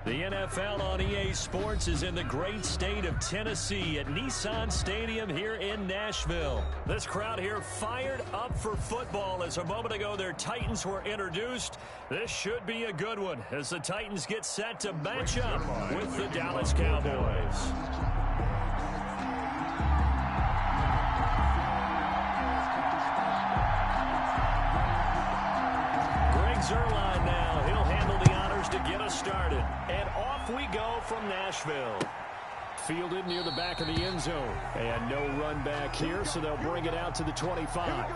The NFL on EA Sports is in the great state of Tennessee at Nissan Stadium here in Nashville. This crowd here fired up for football as a moment ago their Titans were introduced. This should be a good one as the Titans get set to match up with the Dallas Cowboys. Zerline now. He'll handle the honors to get us started. And off we go from Nashville. Fielded near the back of the end zone. And no run back here, so they'll bring it out to the 25.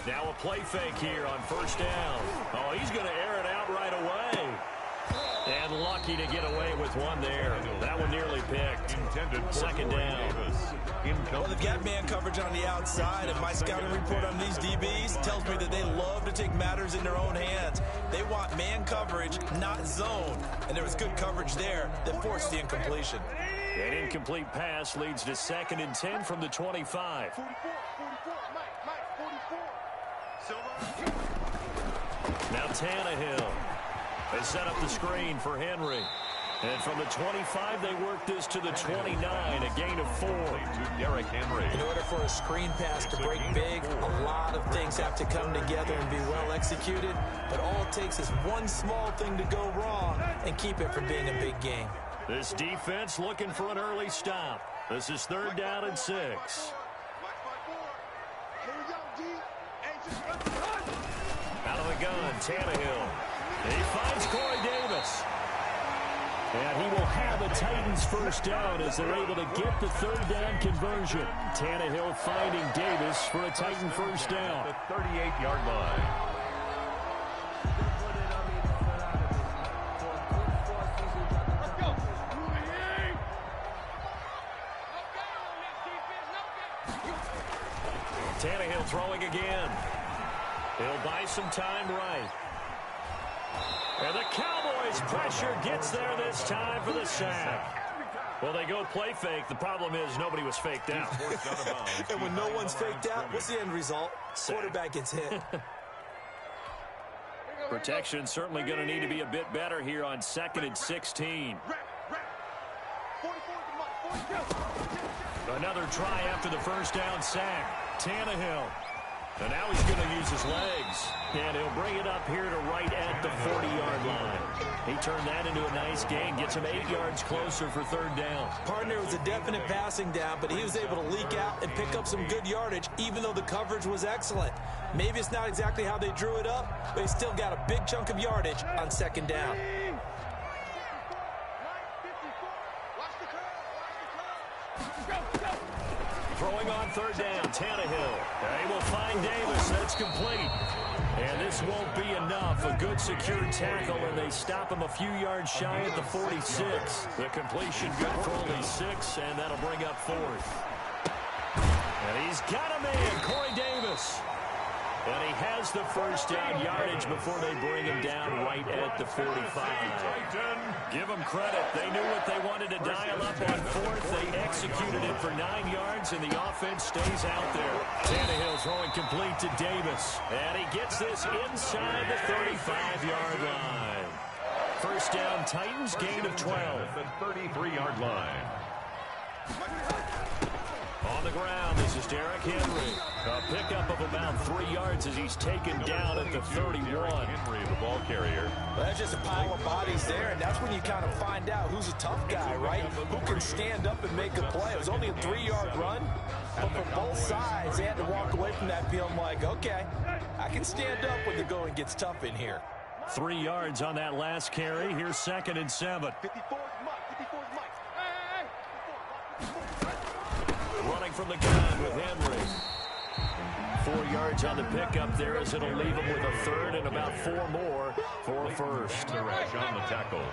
Now a play fake here on first down. Oh, he's going to air it out right away. And lucky to get away with one there. That one nearly picked. Second down. Well, they've got man coverage on the outside, and my scouting report on these DBs tells me that they love to take matters in their own hands. They want man coverage, not zone. And there was good coverage there that forced the incompletion. An incomplete pass leads to 2nd and 10 from the 25. 44, Mike, 44. Now Tannehill has set up the screen for Henry. And from the 25, they work this to the 29, a gain of 4. Derrick Henry. In order for a screen pass to break big, a lot of things have to come together and be well executed. But all it takes is one small thing to go wrong and keep it from being a big game. This defense looking for an early stop. This is 3rd down and 6. Out of the gun, Tannehill. He finds Corey Davis. And he will have a Titans first down as they're able to get the 3rd down conversion. Tannehill finding Davis for a Titan first down. The 38-yard line. Tannehill throwing again. He'll buy some time right. And the Cowboys pressure gets there this time for the sack. Well, they go play fake. The problem is nobody was faked out. And when no one's faked out, what's the end result? Quarterback gets hit. Protection certainly going to need to be a bit better here on 2nd and 16. Another try after the first down sack. Tannehill. And now he's going to use his legs. And he'll bring it up here to right at the 40-yard line. He turned that into a nice gain. Gets him 8 yards closer for 3rd down. Partner was a definite passing down, but he was able to leak out and pick up some good yardage, even though the coverage was excellent. Maybe it's not exactly how they drew it up, but he still got a big chunk of yardage on 2nd down. Throwing on 3rd down, Tannehill. They will find Davis. That's complete. And this won't be enough. A good secured tackle, and they stop him a few yards shy at the 46. The completion good for only 6, and that'll bring up 4th. And he's got a man, Corey Davis. And he has the first down yardage before they bring him down right at the 45. Give them credit. They knew what they wanted to dial up on 4th. They executed it for 9 yards, and the offense stays out there. Tannehill throwing complete to Davis. And he gets this inside the 35-yard line. First down, Titans, gain of 12. The 33-yard line. On the ground, this is Derrick Henry. A pickup of about 3 yards as he's taken down at the 31. Henry, the ball carrier. Well, that's just a pile of bodies there, and that's when you kind of find out who's a tough guy, right? Who can stand up and make a play. It was only a 3-yard run, but for both sides, they had to walk away from that feeling like, okay, I can stand up when the going gets tough in here. 3 yards on that last carry. Here's 2nd and 7. Running from the gun with Henry. 4 yards on the pickup there as it'll leave him with a 3rd and about 4 more for a first. The rush on the tackle.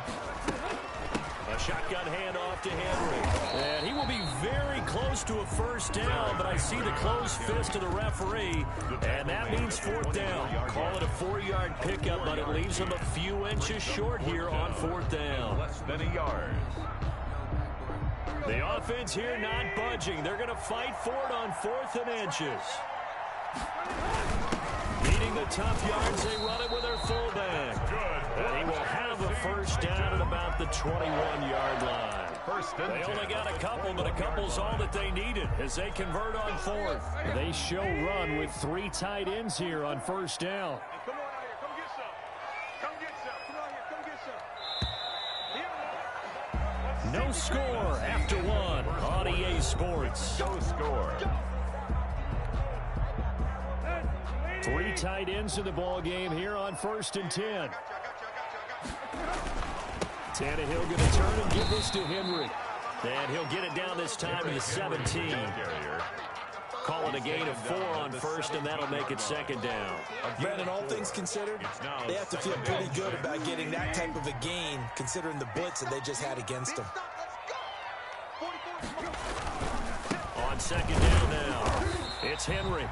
A shotgun handoff to Henry. And he will be very close to a first down, but I see the closed fist of the referee, and that means fourth down. Call it a 4-yard pickup, but it leaves him a few inches short here on fourth down. Less than a yard. The offense here not budging. They're going to fight for it on 4th and inches. Needing the tough yards, they run it with their fullback. And he will have a first down at about the 21-yard line. They only got a couple, but a couple's all that they needed as they convert on 4th. They show run with 3 tight ends here on first down. Come on out here. Come get some. Come get some. Come on here. Come get some. No score after 1 on EA Sports. No score. 3 tight ends in the ball game here on 1st and 10. Tannehill going to turn and give this to Henry. And he'll get it down this time to the 17. Call it a gain of 4 on 1st, and that'll make it 2nd down. Brandon, all things considered, they have to feel pretty good about getting that type of a gain, considering the blitz that they just had against them. On 2nd down now, it's Henry.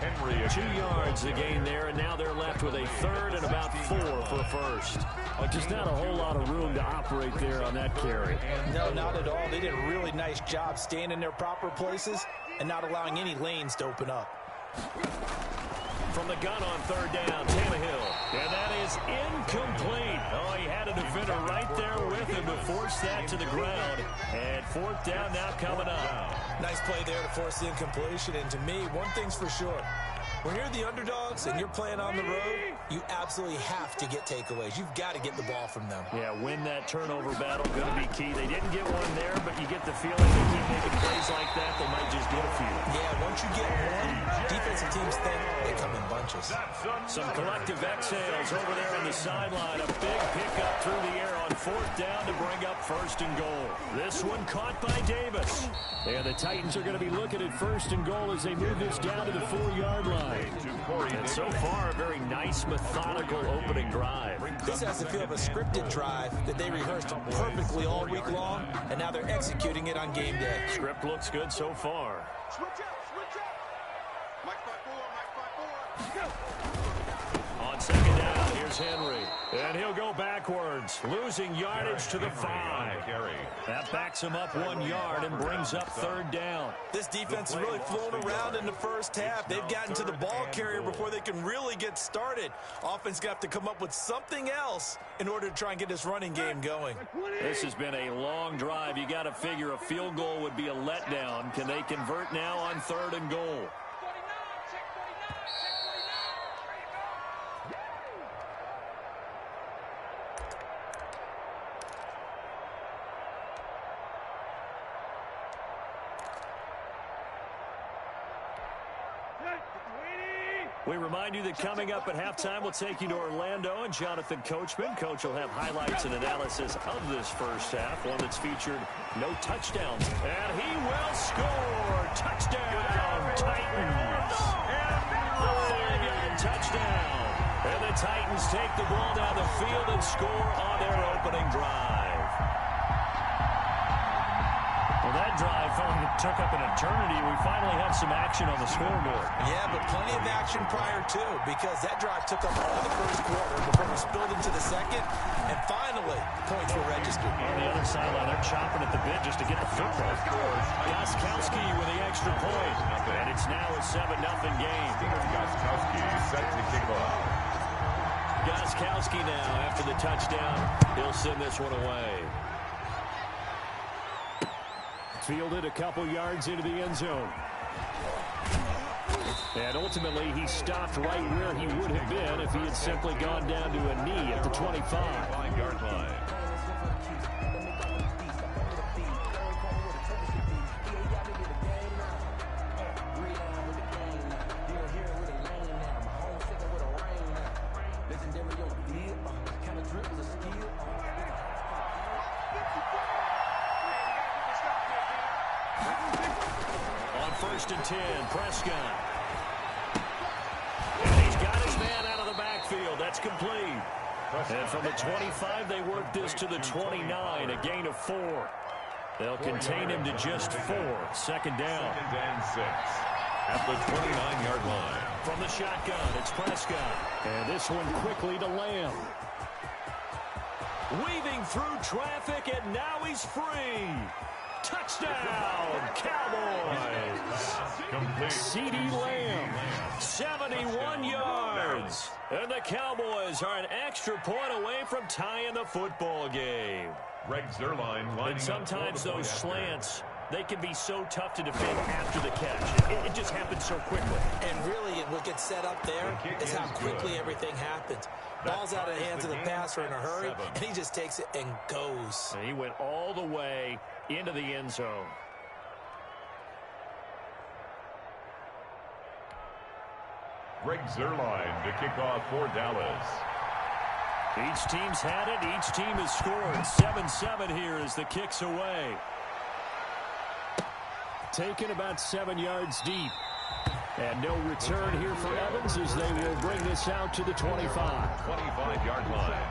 Henry 2 yards the gain there, and now they're left with a 3rd and about 4 for a first. Just not a whole lot of room to operate there on that carry. No, not at all. They did a really nice job staying in their proper places and not allowing any lanes to open up. From the gun on 3rd down, Tannehill. And that is incomplete. Oh, he had a defender right there with him to force that to the ground. And 4th down now coming up. Nice play there to force the incompletion. And to me, one thing's for sure. When you're the underdogs and you're playing on the road, you absolutely have to get takeaways. You've got to get the ball from them. Yeah, win that turnover battle, going to be key. They didn't get one there, but you get the feeling they keep making plays like that, they might just get a few. Yeah, once you get one, defensive teams think they come in bunches. Some collective exhales over there on the sideline. A big pickup through the air on 4th down to bring up 1st and goal. This one caught by Davis. And the Titans are going to be looking at 1st and goal as they move this down to the 4-yard line. And so far, a very nice, methodical opening drive. This has the feel of a scripted drive that they rehearsed perfectly all week long, and now they're executing it on game day. Script looks good so far. Switch up. Switch up. Mike 5-4. Mike 5-4. On 2nd down, here's Henry. And he'll go backwards, losing yardage to the 5. That backs him up 1 yard and brings up 3rd down. This defense is really flown around in the first half. They've gotten to the ball carrier before they can really get started. Offense got to come up with something else in order to try and get this running game going. This has been a long drive. You got to figure a field goal would be a letdown. Can they convert now on 3rd and goal? We remind you that coming up at halftime, we'll take you to Orlando and Jonathan Coachman. Coach will have highlights and analysis of this first half, one that's featured no touchdowns. And he will score. Touchdown, Titans. A 5-yard touchdown. And the Titans take the ball down the field and score on their opening drive. Well, that drive felt like it took up an eternity. We finally have some action on the scoreboard. Yeah, but plenty of action prior to, because that drive took up all of the first quarter before we spilled into the second, and finally, points were registered. On the other sideline, they're chomping at the bit just to get the football. Gostkowski with the extra point, and it's now a 7-0 game. Gostkowski set to kick off. Gostkowski now, after the touchdown, he'll send this one away. Fielded a couple yards into the end zone. And ultimately, he stopped right where he would have been if he had simply gone down to a knee at the 25. 5-yard line. On 1st and 10, Prescott. And he's got his man out of the backfield. That's complete. And from the 25, they work this to the 29, a gain of 4. They'll contain him to just 4. Second down. 2nd and 6 at the 29-yard line. From the shotgun, it's Prescott. And this one quickly to Lamb. Weaving through traffic, and now he's free. Touchdown, Cowboys. Complete. CeeDee Lamb, 71 yards. And the Cowboys are an extra point away from tying the football game. Greg Zuerlein lining And sometimes up for the those point after. slants, they can be so tough to defend after the catch. It just happens so quickly. And really, what gets set up there is how quickly everything happens. Ball's out of the hands of the passer in a hurry, and he just takes it and goes. And he went all the way into the end zone. Greg Zuerlein to kick off for Dallas. Each team's had it. Each team has scored. 7-7 here as the kick's away. Taken about 7 yards deep. And no return here for Evans as they will bring this out to the 25. 25-yard line.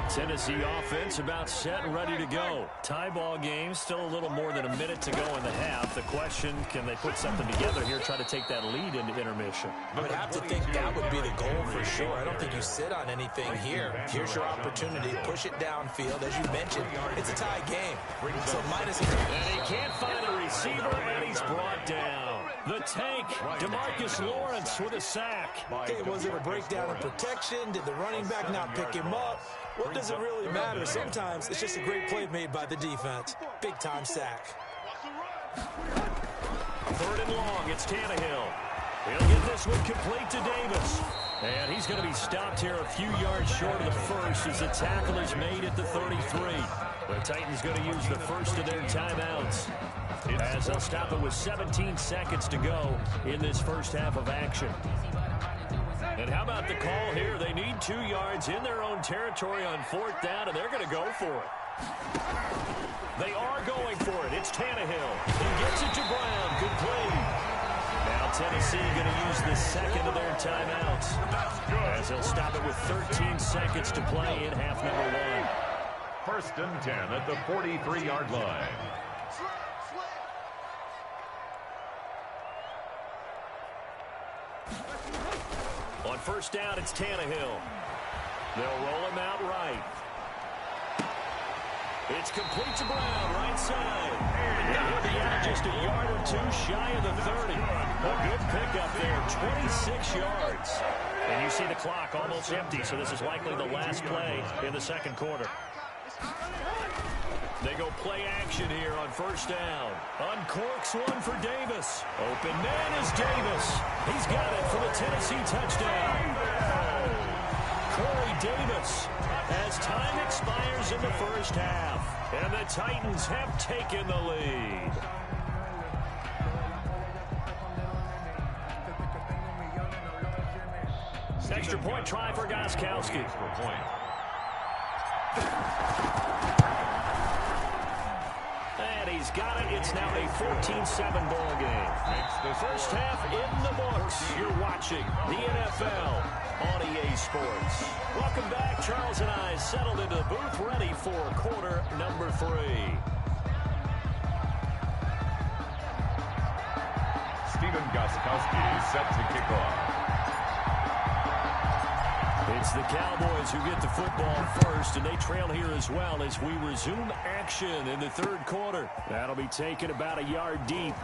Tennessee offense about set and ready to go. Tie ball game, still a little more than a minute to go in the half. The question, can they put something together here, try to take that lead into intermission? I would have to think that would be the goal for sure. I don't think you sit on anything here. Here's your opportunity. Push it downfield. As you mentioned, it's a tie game. So minus. And he can't find a receiver, and he's brought down. The tank, DeMarcus Lawrence with a sack. Hey, was it a breakdown in protection? Did the running back not pick him up? What does it really matter? Sometimes it's just a great play made by the defense. Big-time sack. 3rd and long, it's Tannehill. He'll get this one complete to Davis. And he's going to be stopped here a few yards short of the first as the tackle is made at the 33. The Titans going to use the first of their timeouts as they'll stop it with 17 seconds to go in this first half of action. And how about the call here? They need 2 yards in their own territory on 4th down, and they're going to go for it. They are going for it. It's Tannehill. He gets it to Brown. Good play. Now Tennessee going to use the second of their timeouts as they'll stop it with 13 seconds to play in half number 1. 1st and 10 at the 43-yard line. On 1st down, it's Tannehill. They'll roll him out right. It's complete to Brown, right side. And he'll be out just a yard or 2 shy of the 30. A good pickup there, 26 yards. And you see the clock almost empty, so this is likely the last play in the second quarter. They go play action here on 1st down. Uncorks one for Davis. Open man is Davis. He's got it for the Tennessee touchdown. Corey Davis as time expires in the first half. And the Titans have taken the lead. Extra point try for Gostkowski. Extra point. And he's got it. It's now a 14-7 ball game. First half in the books. You're watching the NFL on EA Sports. Welcome back. Charles and I settled into the booth, ready for quarter number 3. Stephen Gostkowski set to kick off. It's the Cowboys who get the football first, and they trail here as well as we resume action in the 3rd quarter. That'll be taken about a yard deep.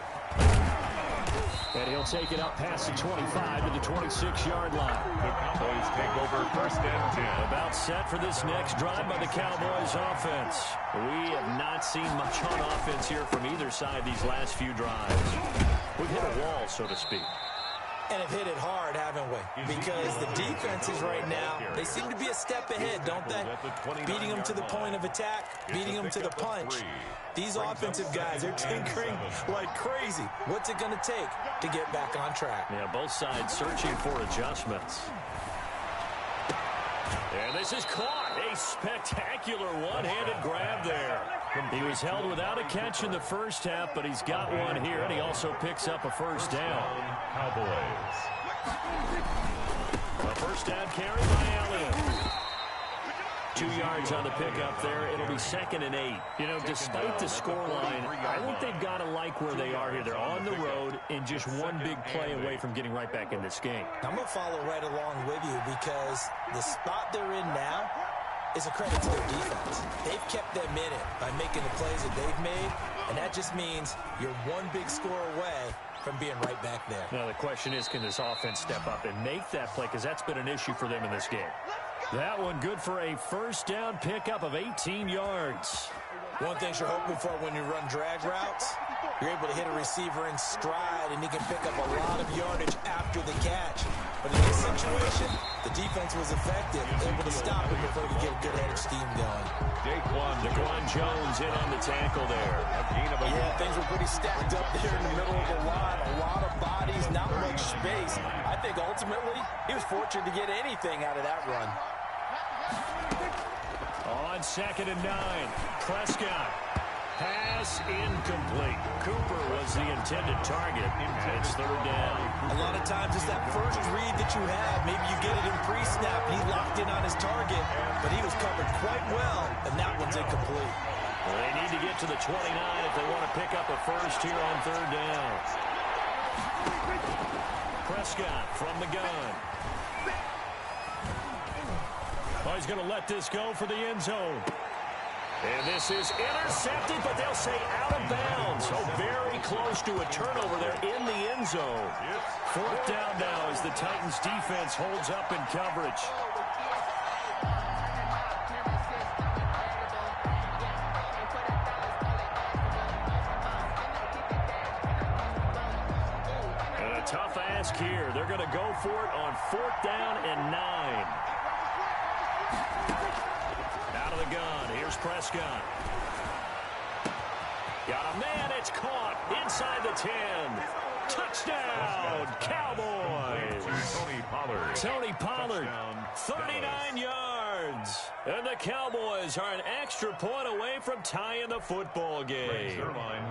And he'll take it up past the 25 to the 26-yard line. The Cowboys take over 1st and 10. About set for this next drive by the Cowboys offense. We have not seen much on offense here from either side these last few drives. We've hit a wall, so to speak. And have hit it hard, haven't we? Because the defenses right now, they seem to be a step ahead, don't they? Beating them to the point of attack, beating them to the punch. These offensive guys, they're tinkering like crazy. What's it going to take to get back on track? Yeah, both sides searching for adjustments. And this is caught. A spectacular one-handed grab there. He was held without a catch in the first half, but he's got one here, and he also picks up a 1st down. Cowboys. A first down carry by Allen. 2 yards on the pickup there. It'll be 2nd and 8. You know, despite the scoreline, I think they've got to like where they are here. They're on the road and just one big play away from getting right back in this game. I'm going to follow right along with you because the spot they're in now is a credit to their defense. They've kept them in it by making the plays that they've made, and that just means you're one big score away from being right back there. Now, the question is, can this offense step up and make that play? Because that's been an issue for them in this game. That one good for a first down pickup of 18 yards. One thing you're hoping for when you run drag routes, you're able to hit a receiver in stride, and he can pick up a lot of yardage after the catch. But in this situation, the defense was effective, able to stop him before he could get a good head of steam going. Daquan Jones in on the tackle there. Yeah, things were pretty stacked up there in the middle of the line. A lot of bodies, not much space. I think ultimately he was fortunate to get anything out of that run. On 2nd and 9, Prescott. Pass incomplete. Cooper was the intended target, and it's 3rd down. A lot of times it's that first read that you have. Maybe you get it in pre-snap, and he locked in on his target, but he was covered quite well, and that one's incomplete. Well, they need to get to the 29 if they want to pick up a first here on 3rd down. Prescott from the gun. Oh, he's going to let this go for the end zone. And this is intercepted, but they'll say out of bounds. So very close to a turnover there in the end zone. 4th down now as the Titans defense holds up in coverage. And a tough ask here. They're going to go for it on 4th down and 9. Out of the gun, here's Prescott. Got a man, it's caught inside the 10. Touchdown, Cowboys. Tony Pollard, 39 yards. And the Cowboys are an extra point away from tying the football game.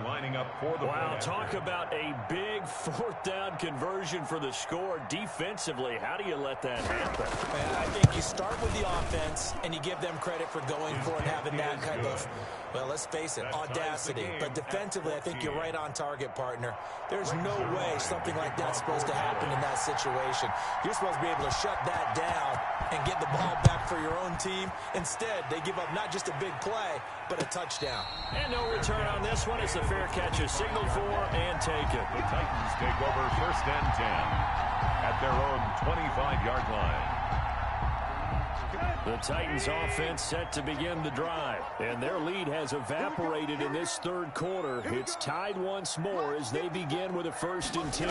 Lining up for the wow, talk about a big 4th down conversion for the score. Defensively, how do you let that happen? I think you start with the offense, and you give them credit for going for it and having that kind of, well, let's face it, audacity. But defensively, I think you're right on target, partner. There's no way something like that's supposed to happen in that situation. You're supposed to be able to shut that down and get the ball back for your own team. Instead, they give up not just a big play, but a touchdown. And no return on this one as the fair catch is signaled for and taken. The Titans take over 1st and 10 at their own 25-yard line. The Titans offense set to begin the drive, and their lead has evaporated in this 3rd quarter. It's tied once more as they begin with a 1st and 10.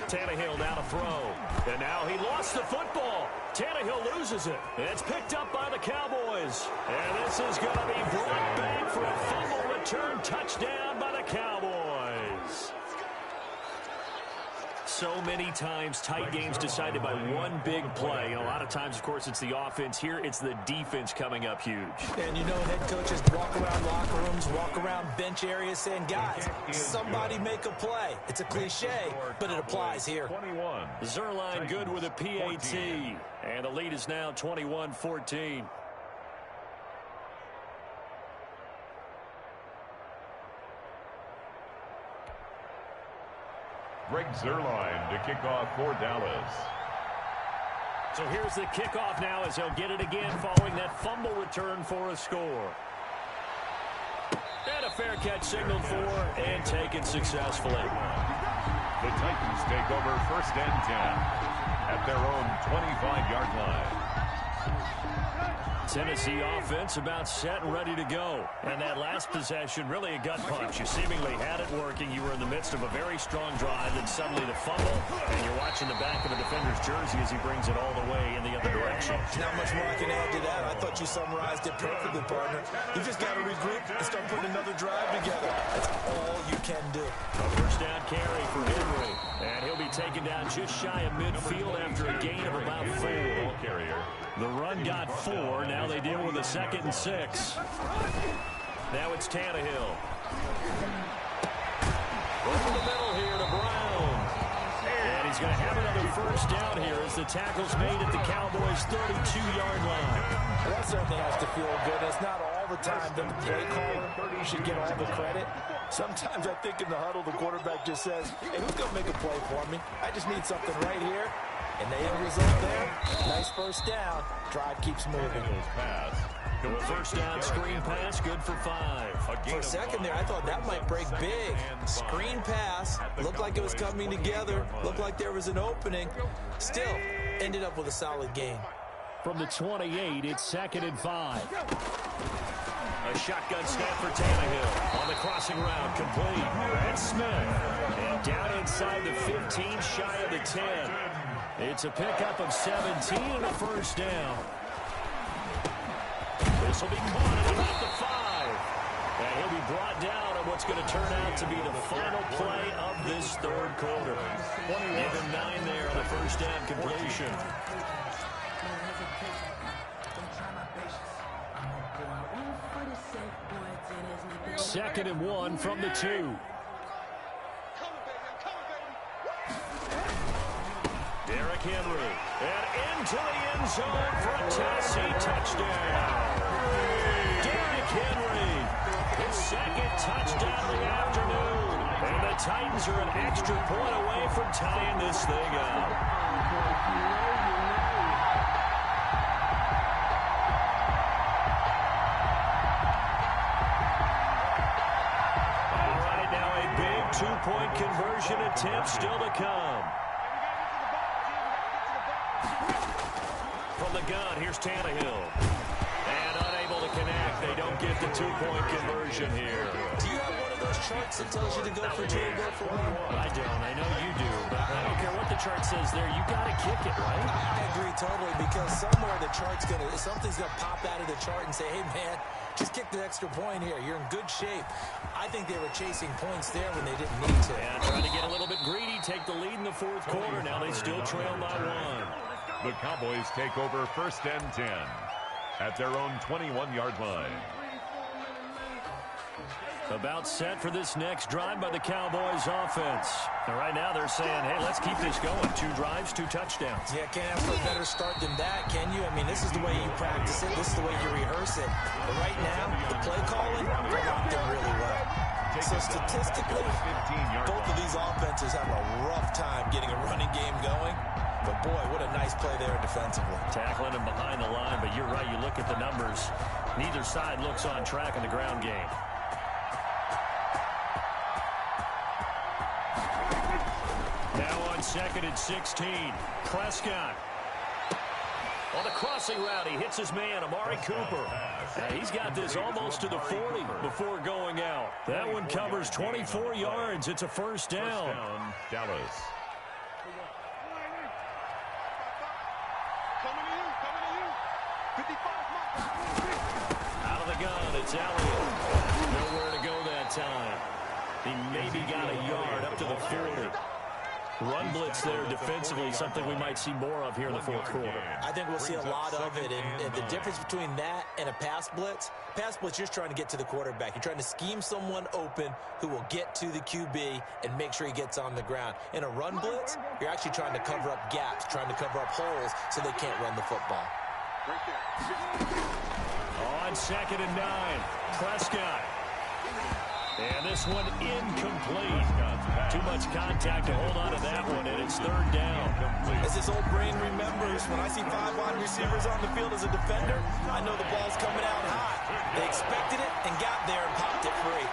Tannehill now to throw, and now he lost the football. Tannehill loses it. It's picked up by the Cowboys, and this is going to be brought back for a fumble return touchdown by the Cowboys. So many times, tight games decided by one big play. A lot of times, of course, it's the offense. Here, it's the defense coming up huge. And you know, head coaches walk around locker rooms, walk around bench areas saying, guys, somebody make a play. It's a cliche, but it applies here. Zerline good with a PAT. And the lead is now 21-14. Greg Zerline to kick off for Dallas. So here's the kickoff now as he'll get it again following that fumble return for a score. And a fair catch signaled for and taken successfully. The Titans take over 1st and 10 at their own 25-yard line. Tennessee offense about set and ready to go. And that last possession, really a gut punch. You seemingly had it working. You were in the midst of a very strong drive, then suddenly the fumble, and you're watching the back of a defender's jersey as he brings it all the way in the other direction. Not much more I can add to that. I thought you summarized it perfectly, partner. You just got to regroup and start putting another drive together. That's all you can do. A first down carry for Henry. And he'll be taken down just shy of midfield after a gain of about 4. The run got 4. Now they deal with a 2nd and 6. Now it's Tannehill. Over the middle here to Brown. And he's going to have another a first down here as the tackle's made at the Cowboys' 32-yard line. Well, that certainly has to feel good. It's not all the time that the play caller should get all the credit. Sometimes I think in the huddle, the quarterback just says, hey, who's going to make a play for me? I just need something right here. And the end result there, nice first down. Drive keeps moving. First down screen pass, good for 5. For a second there, I thought that might break big. Screen pass, looked like it was coming together, looked like there was an opening. Still, ended up with a solid gain. From the 28, it's 2nd and 5. A shotgun snap for Tannehill. On the crossing route, complete. That's Smith. And down inside the 15, shy of the 10. It's a pickup of 17 and a first down. This will be caught at about the 5. And he'll be brought down on what's going to turn out to be the final play of this third quarter. Number 9 there on the first down completion. Second and 1 from the 2. Derrick Henry. And into the end zone for a Tennessee touchdown. Derrick Henry. His second touchdown of the afternoon. And the Titans are an extra point away from tying this thing up. Two-point conversion attempt still to come. From the gun, here's Tannehill. And unable to connect. They don't get the two-point conversion here. Do you have one of those charts that tells you to go for 2 or go for 1? I don't. I know you do. But I don't care what the chart says there. You got to kick it, right? I agree totally, because somewhere the chart's something's going to pop out of the chart and say, hey, man, just kick the extra point here. You're in good shape. I think they were chasing points there when they didn't need to. Yeah, trying to get a little bit greedy, take the lead in the fourth quarter. Now they still trail by 1. The Cowboys take over 1st and 10 at their own 21-yard line. About set for this next drive by the Cowboys offense. And right now they're saying, hey, let's keep this going. 2 drives, 2 touchdowns. Yeah, can't ask for a better start than that, can you? I mean, this is the way you practice it. This is the way you rehearse it. But right now, the play calling, they're locked in really well. So statistically, both of these offenses have a rough time getting a running game going. But, boy, what a nice play there defensively. Tackling him behind the line, but you're right. You look at the numbers. Neither side looks on track in the ground game. Now on 2nd and 16. Prescott. On the crossing route, he hits his man, Amari Cooper. He's got this almost to the 40 before going out. That one covers 24 yards. It's a first down. First down, Dallas. Out of the gun, it's Elliott. Nowhere to go that time. He maybe got a yard up to the 40. Run blitz there defensively, something we might see more of here in the fourth quarter. I think we'll see a lot of it, and the difference between that and a pass blitz, you're just trying to get to the quarterback. You're trying to scheme someone open who will get to the QB and make sure he gets on the ground. In a run blitz, you're actually trying to cover up gaps, trying to cover up holes so they can't run the football. On 2nd and 9, Prescott. And this one incomplete. Too much contact to hold on to that one, and it's 3rd down. As this old brain remembers, when I see 5 wide receivers on the field as a defender, I know the ball's coming out hot. They expected it and got there and popped it free.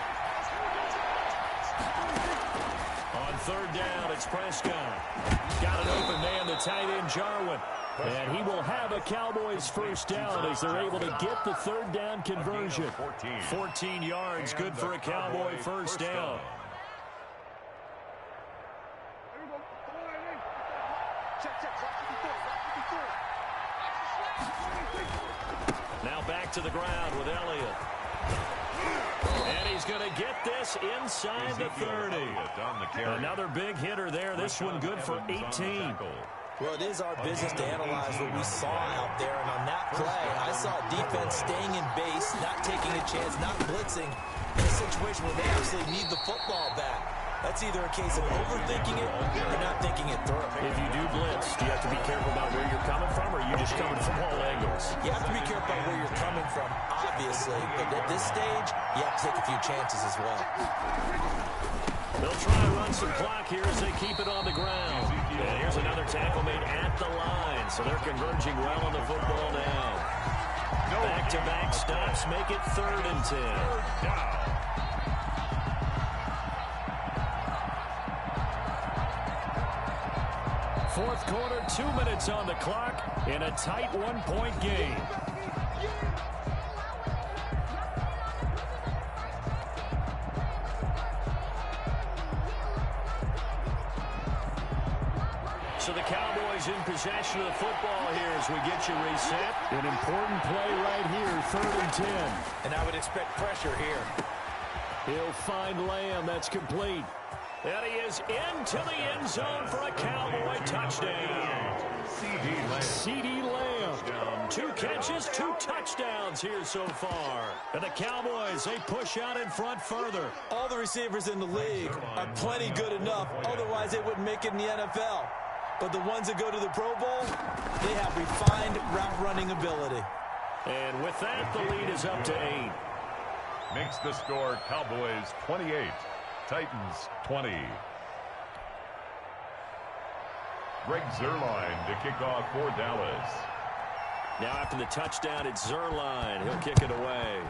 On 3rd down, it's Prescott. Got an open man, the tight end, Jarwin. And he will have a Cowboys first down as they're able to get the 3rd down conversion. 14 yards, good for a Cowboy first down. Now back to the ground with Elliott. And he's going to get this inside the 30. Another big hitter there. This one good for 18. Well, it is our business to analyze what we saw out there. And on that play, I saw defense staying in base, not taking a chance, not blitzing in a situation where they actually need the football back. That's either a case of overthinking it or not thinking it through. If you do blitz, do you have to be careful about where you're coming from, or are you just coming from all angles? You have to be careful about where you're coming from, obviously. But at this stage, you have to take a few chances as well. They'll try to run some clock here as they keep it on the ground. And here's another tackle made at the line, so they're converging well on the football now. Back-to-back stops make it 3rd and 10. Fourth quarter, 2 minutes on the clock in a tight one-point game. So the Cowboys in possession of the football here as we get you reset. An important play right here, 3rd and 10. And I would expect pressure here. He'll find Lamb. That's complete. And he is into the end zone for a Cowboy touchdown. C.D. Lamb. 2 catches, 2 touchdowns here so far. And the Cowboys, they push out in front further. All the receivers in the league are plenty good enough. Otherwise, they wouldn't make it in the NFL. But the ones that go to the Pro Bowl, they have refined route-running ability. And with that, the lead is up to 8. Makes the score Cowboys 28, Titans 20. Greg Zuerlein to kick off for Dallas. Now after the touchdown, it's Zuerlein. He'll kick it away.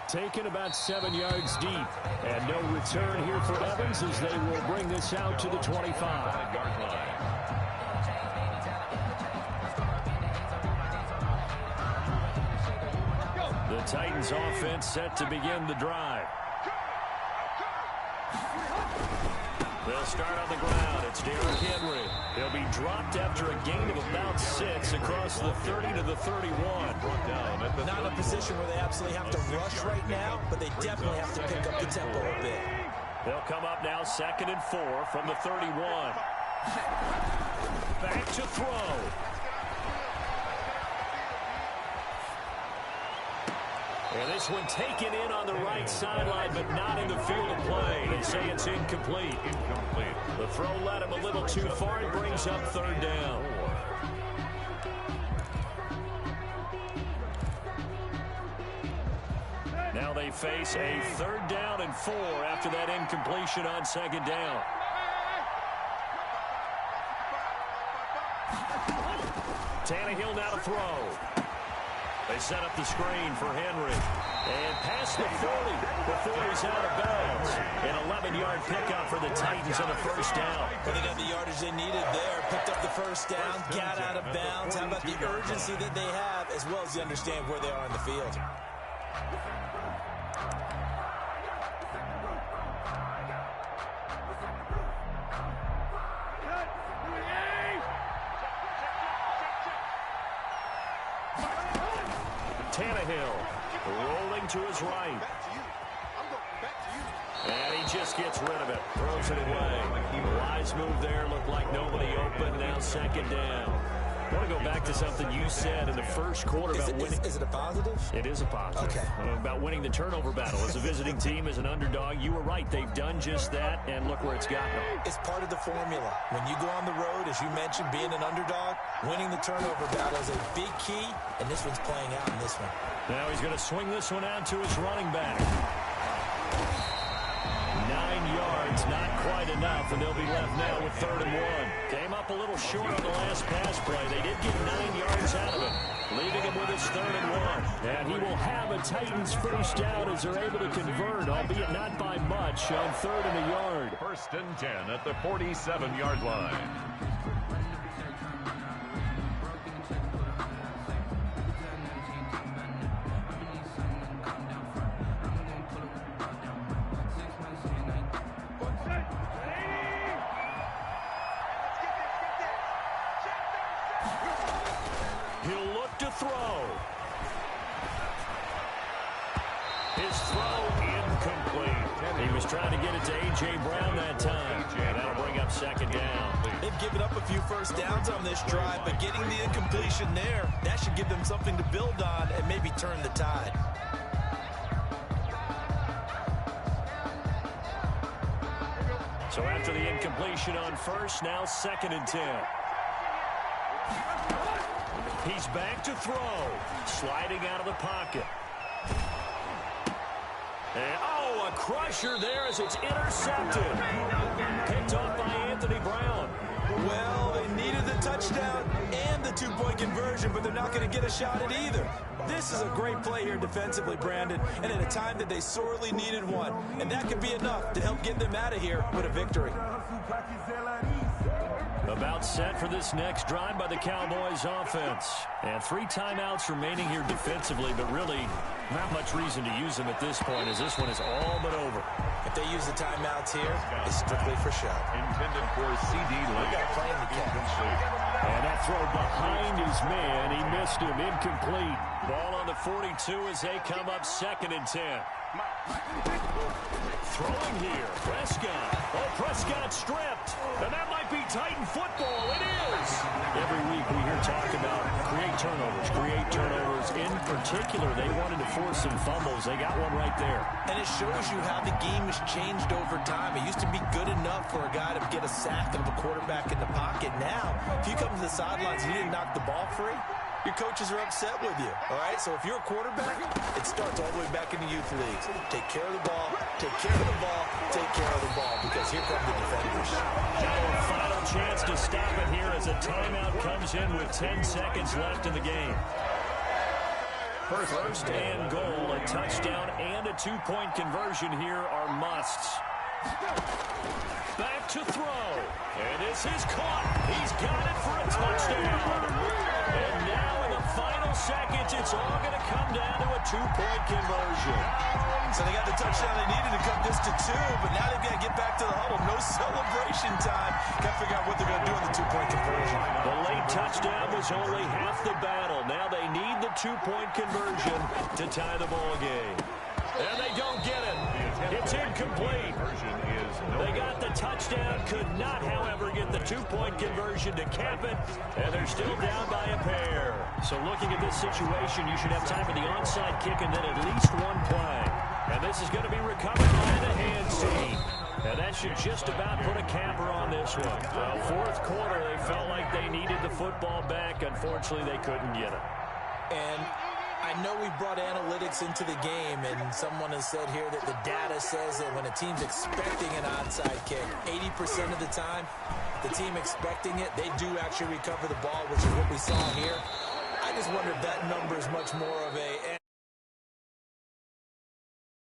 Taken about 7 yards deep. And no return here for Evans as they will bring this out to the 25-yard line. The Titans offense set to begin the drive. They'll start on the ground. It's Derrick Henry. He'll be dropped after a gain of about 6 across the 30 to the 31. Not in a position where they absolutely have to rush right now, but they definitely have to pick up the tempo a bit. They'll come up now 2nd and 4 from the 31. Back to throw. And this one taken in on the right sideline, but not in the field of play. They say it's incomplete. The throw led him a little too far and brings up 3rd down. Now they face a 3rd down and 4 after that incompletion on 2nd down. Tannehill now to throw. They set up the screen for Henry. And past the 40 before he's out of bounds. An 11-yard pickup for the Titans on a 1st down. Well, they got the yardage they needed there. Picked up the 1st down, got out of bounds. How about the urgency that they have, as well as they understand where they are in the field. Tannehill rolling to his right. And he just gets rid of it. Throws it away. Wise move there. Looked like nobody open. Now 2nd down. I want to go back to something you said in the first quarter about winning. Is it a positive? It is a positive. Okay. About winning the turnover battle. As a visiting team, as an underdog, you were right. They've done just that, and look where it's gotten them. It's part of the formula. When you go on the road, as you mentioned, being an underdog, winning the turnover battle is a big key, and this one's playing out in this one. Now he's going to swing this one out to his running back. 9 yards, not quite enough, and they'll be left now with 3rd and 1. Came up a little short on the last pass play. They did get 9 yards out of it, leaving him with his 3rd and 1. And he will have a Titans 1st down as they're able to convert, albeit not by much, on 3rd and a yard. 1st and 10 at the 47-yard line. He'll look to throw. His throw incomplete. He was trying to get it to A.J. Brown that time. And that'll bring up 2nd down. They've given up a few 1st downs on this drive, but getting the incompletion there, that should give them something to build on and maybe turn the tide. So after the incompletion on first, now 2nd and 10. He's back to throw. Sliding out of the pocket. And, oh, a crusher there as it's intercepted. Picked off by Anthony Brown. Well, they needed the touchdown and the 2-point conversion, but they're not going to get a shot at either. This is a great play here defensively, Brandon, and at a time that they sorely needed one. And that could be enough to help get them out of here with a victory. About set for this next drive by the Cowboys offense. And 3 timeouts remaining here defensively, but really not much reason to use them at this point as this one is all but over. If they use the timeouts here, it's strictly for show. Intended for CD Lamb. We got to play in the catch. And that throw behind his man. He missed him. Incomplete. Ball on the 42 as they come up 2nd and 10. Throwing here. Prescott. Oh, Prescott stripped. And that might be Titan football. It is. Every week we hear talk about create turnovers. In particular, they wanted to force some fumbles. They got one right there. And it shows you how the game has changed over time. It used to be good enough for a guy to get a sack of a quarterback in the pocket. Now, if you come to the sidelines and you didn't knock the ball free, your coaches are upset with you, all right? So if you're a quarterback, it starts all the way back in the youth leagues. Take care of the ball, take care of the ball, take care of the ball, because here come the defenders. Now a final chance to stop it here as a timeout comes in with 10 seconds left in the game. First and goal, a touchdown and a 2-point conversion here are musts. Back to throw. And this is caught. He's got it for a touchdown. And now in the final seconds, it's all going to come down to a 2-point conversion. So they got the touchdown they needed to cut this to 2, but now they've got to get back to the huddle. No celebration time. Got to figure out what they're going to do in the 2-point conversion. The late touchdown was only half the battle. Now they need the 2-point conversion to tie the ball game. And they don't get it. It's incomplete. They got the touchdown, could not, however, get the 2-point conversion to cap it, and they're still down by a pair. So looking at this situation, you should have time for the onside kick and then at least one play. And this is going to be recovered by the hand team. And that should just about put a capper on this one. Well, 4th quarter, they felt like they needed the football back. Unfortunately, they couldn't get it. And I know we brought analytics into the game, and someone has said here that the data says that when a team's expecting an onside kick, 80% of the time, the team expecting it, they do actually recover the ball, which is what we saw here. I just wonder if that number is much more of a